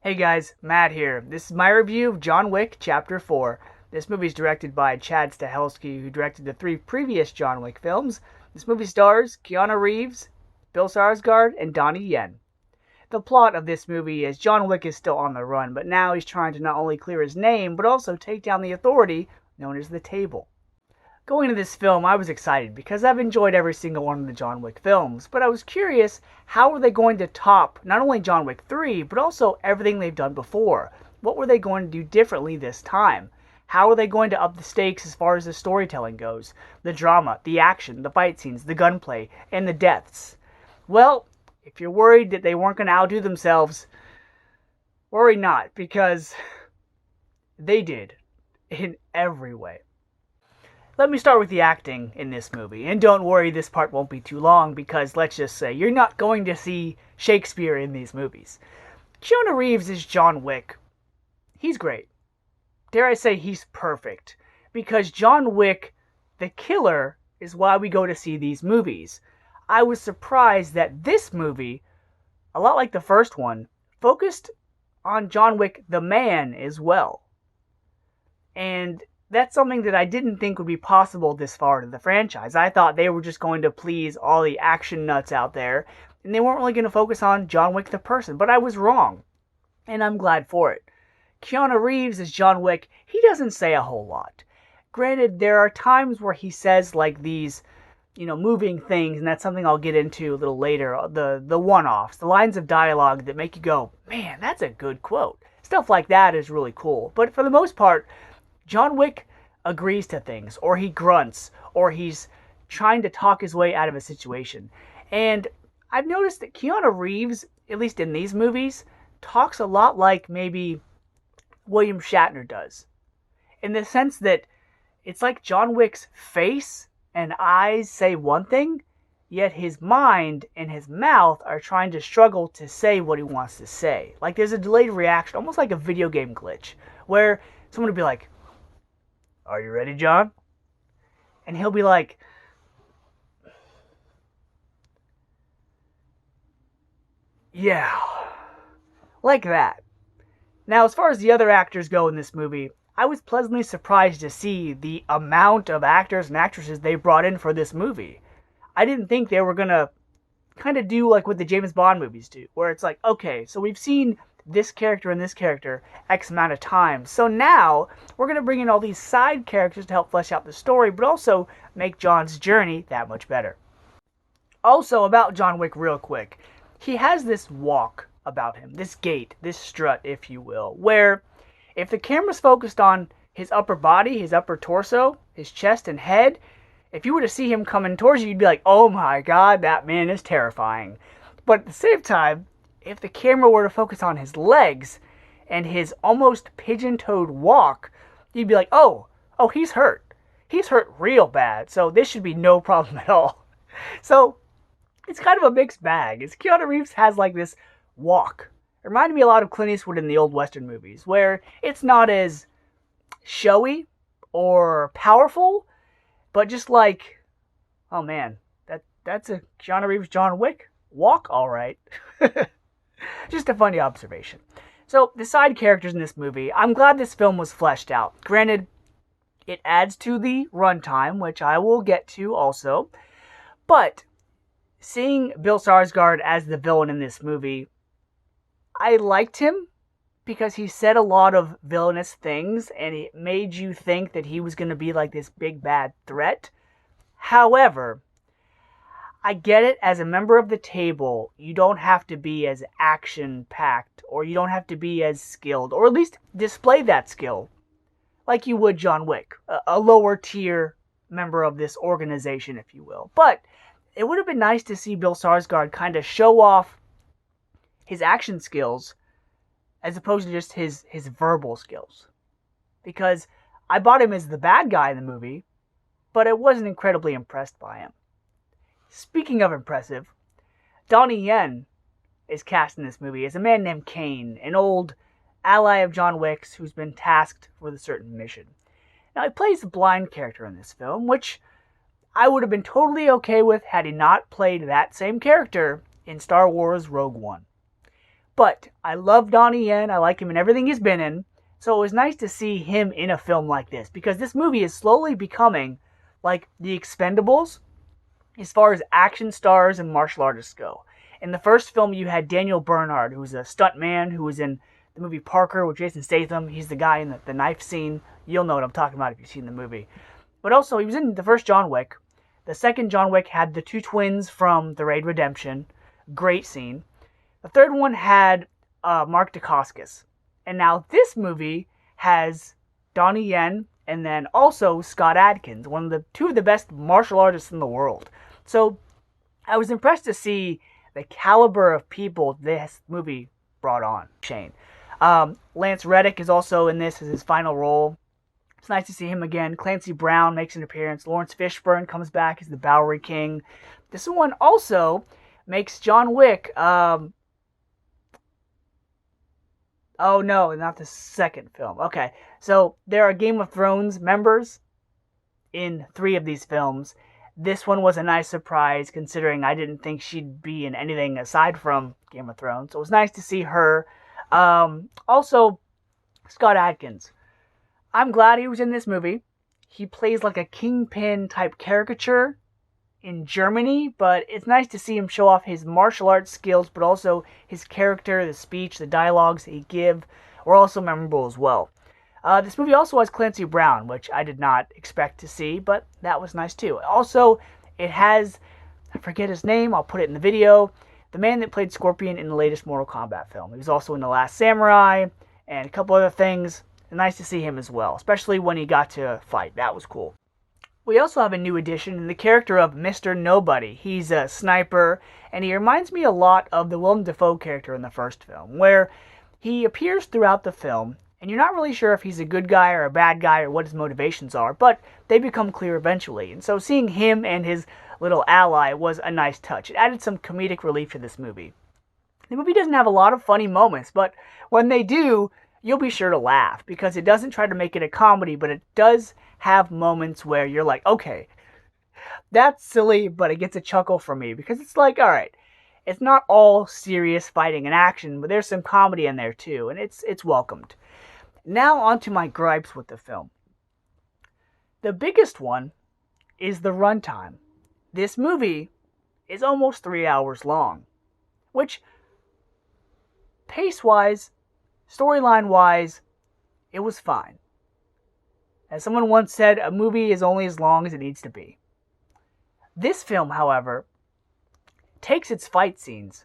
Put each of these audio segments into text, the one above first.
Hey guys, Matt here. This is my review of John Wick Chapter 4. This movie is directed by Chad Stahelski, who directed the 3 previous John Wick films. This movie stars Keanu Reeves, Bill Skarsgård, and Donnie Yen. The plot of this movie is John Wick is still on the run, but now he's trying to not only clear his name, but also take down the authority known as the Table. Going into this film, I was excited because I've enjoyed every single one of the John Wick films, but I was curious, how were they going to top not only John Wick 3, but also everything they've done before? What were they going to do differently this time? How are they going to up the stakes as far as the storytelling goes? The drama, the action, the fight scenes, the gunplay, and the deaths? Well, if you're worried that they weren't going to outdo themselves, worry not, because they did, in every way. Let me start with the acting in this movie, and don't worry, this part won't be too long, because let's just say, you're not going to see Shakespeare in these movies. Keanu Reeves is John Wick. He's great. Dare I say he's perfect, because John Wick, the killer, is why we go to see these movies. I was surprised that this movie, a lot like the first one, focused on John Wick, the man, as well. And that's something that I didn't think would be possible this far into the franchise. I thought they were just going to please all the action nuts out there, and they weren't really going to focus on John Wick the person, but I was wrong, and I'm glad for it. Keanu Reeves as John Wick, he doesn't say a whole lot. Granted, there are times where he says like these, moving things, and that's something I'll get into a little later, the one-offs, the lines of dialogue that make you go, man, that's a good quote. Stuff like that is really cool, but for the most part, John Wick agrees to things, or he grunts, or he's trying to talk his way out of a situation. And I've noticed that Keanu Reeves, at least in these movies, talks a lot like maybe William Shatner does. In the sense that it's like John Wick's face and eyes say one thing, yet his mind and his mouth are trying to struggle to say what he wants to say. Like there's a delayed reaction, almost like a video game glitch, where someone would be like, "Are you ready, John?" And he'll be like, "Yeah." Like that. Now, as far as the other actors go in this movie, I was pleasantly surprised to see the amount of actors and actresses they brought in for this movie. I didn't think they were going to kind of do like what the James Bond movies do, where it's like, okay, so we've seen this character and this character X amount of times. So now we're going to bring in all these side characters to help flesh out the story, but also make John's journey that much better. Also, about John Wick real quick. He has this walk about him, this gait, this strut, if you will, where if the camera's focused on his upper body, his upper torso, his chest and head, if you were to see him coming towards you, you'd be like, oh my god, that man is terrifying. But at the same time, if the camera were to focus on his legs and his almost pigeon-toed walk, you'd be like, oh, he's hurt. He's hurt real bad, so this should be no problem at all. So, it's kind of a mixed bag. Keanu Reeves has like this walk. It reminded me a lot of Clint Eastwood in the old Western movies, where it's not as showy or powerful, but just like, oh man, that's a Keanu Reeves John Wick walk, alright. Just a funny observation. So, the side characters in this movie, I'm glad this film was fleshed out. Granted, it adds to the runtime, which I will get to also. But, seeing Bill Skarsgård as the villain in this movie, I liked him because he said a lot of villainous things, and it made you think that he was going to be like this big bad threat. However, I get it, as a member of the Table, you don't have to be as action-packed, or you don't have to be as skilled, or at least display that skill, like you would John Wick, a lower-tier member of this organization, if you will. But it would have been nice to see Bill Skarsgård kind of show off his action skills, as opposed to just his verbal skills. Because I bought him as the bad guy in the movie, but I wasn't incredibly impressed by him. Speaking of impressive, Donnie Yen is cast in this movie as a man named Kane, an old ally of John Wick's who's been tasked with a certain mission. Now, he plays a blind character in this film, which I would have been totally okay with had he not played that same character in Star Wars Rogue One. But I love Donnie Yen. I like him in everything he's been in. So it was nice to see him in a film like this, because this movie is slowly becoming like The Expendables as far as action stars and martial artists go. In the first film, you had Daniel Bernhardt, who was a stuntman who was in the movie Parker with Jason Statham. He's the guy in the knife scene. You'll know what I'm talking about if you've seen the movie. But also, he was in the first John Wick. The second John Wick had the two twins from The Raid Redemption. Great scene. The third one had Mark Dacascos. And now this movie has Donnie Yen and then also Scott Adkins, two of the best martial artists in the world. So I was impressed to see the caliber of people this movie brought on. Shane. Lance Reddick is also in this as his final role. It's nice to see him again. Clancy Brown makes an appearance. Lawrence Fishburne comes back as the Bowery King. This one also makes John Wick... oh no, not the second film. Okay, so there are Game of Thrones members in 3 of these films. This one was a nice surprise, considering I didn't think she'd be in anything aside from Game of Thrones. So it was nice to see her. Also, Scott Adkins. I'm glad he was in this movie. He plays like a kingpin type caricature in Germany, but it's nice to see him show off his martial arts skills, but also his character, the speech, the dialogues that he give were also memorable as well. This movie also has Clancy Brown, which I did not expect to see, but that was nice too. Also, it has, I forget his name, I'll put it in the video, the man that played Scorpion in the latest Mortal Kombat film. He was also in The Last Samurai and a couple other things. Nice to see him as well, especially when he got to fight. That was cool. We also have a new addition in the character of Mr. Nobody. He's a sniper, and he reminds me a lot of the Willem Dafoe character in the first film, where he appears throughout the film, and you're not really sure if he's a good guy or a bad guy or what his motivations are, but they become clear eventually. And so seeing him and his little ally was a nice touch. It added some comedic relief to this movie. The movie doesn't have a lot of funny moments, but when they do, you'll be sure to laugh, because it doesn't try to make it a comedy, but it does have moments where you're like, okay, that's silly, but it gets a chuckle from me, because it's like, alright, it's not all serious fighting and action, but there's some comedy in there too, and it's welcomed. Now on to my gripes with the film. The biggest one is the runtime. This movie is almost 3 hours long, which, pace-wise, storyline-wise, it was fine. As someone once said, a movie is only as long as it needs to be. This film, however, takes its fight scenes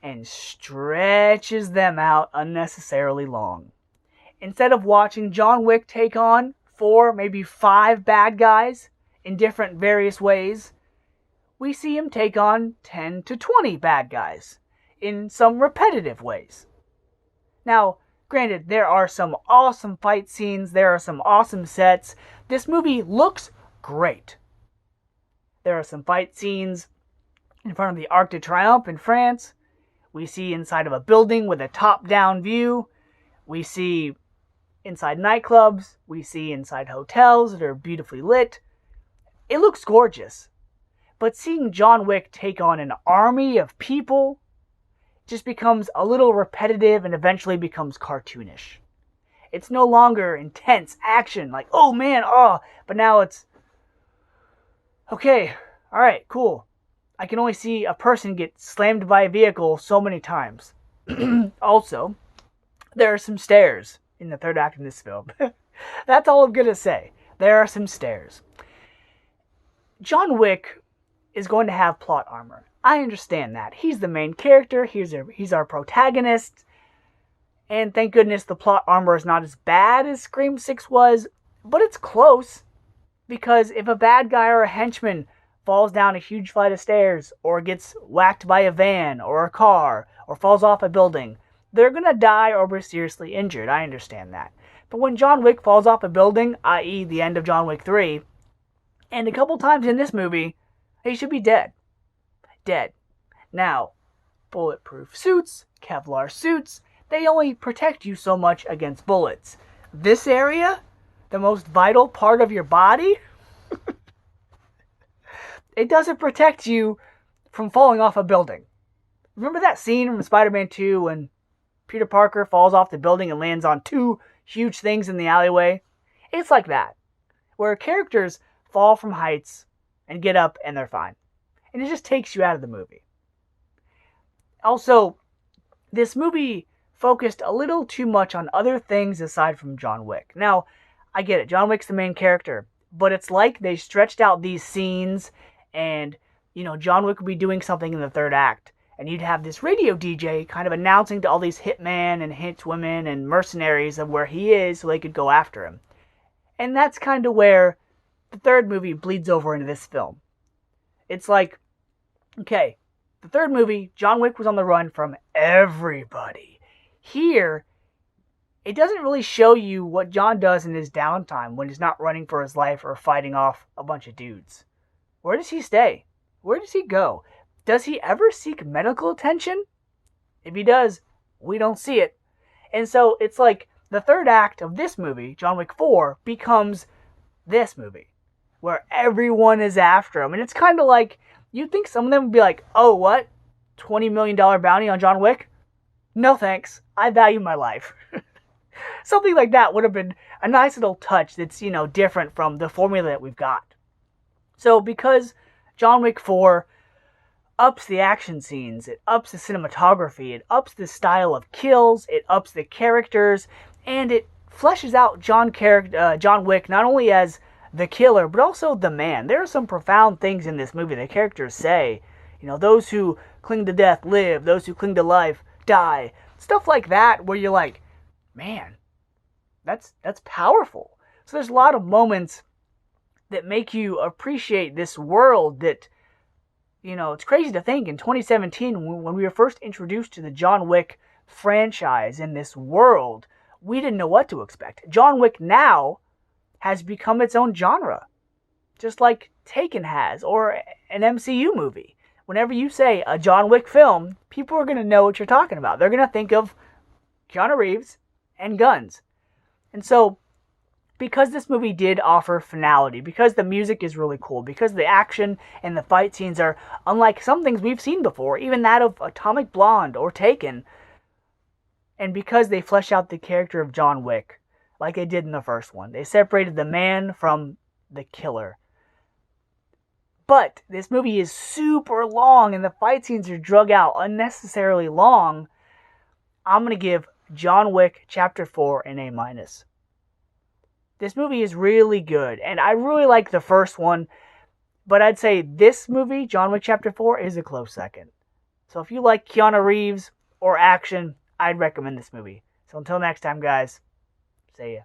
and stretches them out unnecessarily long. Instead of watching John Wick take on 4, maybe 5 bad guys in different various ways, we see him take on 10 to 20 bad guys in some repetitive ways. Now, granted, there are some awesome fight scenes, there are some awesome sets. This movie looks great. There are some fight scenes in front of the Arc de Triomphe in France. We see inside of a building with a top-down view. We see inside nightclubs. We see inside hotels that are beautifully lit. It looks gorgeous. But seeing John Wick take on an army of people just becomes a little repetitive and eventually becomes cartoonish. It's no longer intense action, like, oh man, but now it's, okay, alright, cool. I can only see a person get slammed by a vehicle so many times. Also, there are some stairs in the third act of this film. That's all I'm gonna say. There are some stairs. John Wick is going to have plot armor. I understand that. He's the main character, he's our protagonist, and thank goodness the plot armor is not as bad as Scream 6 was, but it's close, because if a bad guy or a henchman falls down a huge flight of stairs, or gets whacked by a van, or a car, or falls off a building, they're gonna die or be seriously injured. I understand that. But when John Wick falls off a building, i.e. the end of John Wick 3, and a couple times in this movie, he should be dead. Dead. Now, bulletproof suits, Kevlar suits, they only protect you so much against bullets. This area, the most vital part of your body, it doesn't protect you from falling off a building. Remember that scene from Spider-Man 2 when Peter Parker falls off the building and lands on two huge things in the alleyway? It's like that, where characters fall from heights and get up and they're fine. And it just takes you out of the movie. Also, this movie focused a little too much on other things aside from John Wick. Now, I get it, John Wick's the main character, but it's like they stretched out these scenes and, John Wick would be doing something in the third act, and you'd have this radio DJ kind of announcing to all these hitmen and hitwomen and mercenaries of where he is so they could go after him. And that's kind of where the third movie bleeds over into this film. It's like, okay, the third movie, John Wick was on the run from everybody. Here, it doesn't really show you what John does in his downtime when he's not running for his life or fighting off a bunch of dudes. Where does he stay? Where does he go? Does he ever seek medical attention? If he does, we don't see it. And so it's like the third act of this movie, John Wick 4, becomes this movie, where everyone is after him. And it's kind of like, you'd think some of them would be like, oh, what? $20 million bounty on John Wick? No thanks. I value my life. Something like that would have been a nice little touch that's, different from the formula that we've got. So because John Wick 4 ups the action scenes, it ups the cinematography, it ups the style of kills, it ups the characters, and it fleshes out John Wick not only as the killer, but also the man. There are some profound things in this movie the characters say. Those who cling to death live, those who cling to life die. Stuff like that where you're like, man, that's powerful. So there's a lot of moments that make you appreciate this world that, it's crazy to think in 2017 when we were first introduced to the John Wick franchise in this world, we didn't know what to expect. John Wick now has become its own genre, just like Taken has, or an MCU movie. Whenever you say a John Wick film, people are going to know what you're talking about. They're going to think of Keanu Reeves and guns. And so, because this movie did offer finality, because the music is really cool, because the action and the fight scenes are unlike some things we've seen before, even that of Atomic Blonde or Taken, and because they flesh out the character of John Wick, like they did in the first one. They separated the man from the killer. But this movie is super long, and the fight scenes are drug out unnecessarily long. I'm going to give John Wick Chapter 4 an A-. This movie is really good, and I really like the first one, but I'd say this movie, John Wick Chapter 4, is a close second. So if you like Keanu Reeves or action, I'd recommend this movie. So until next time, guys, see ya.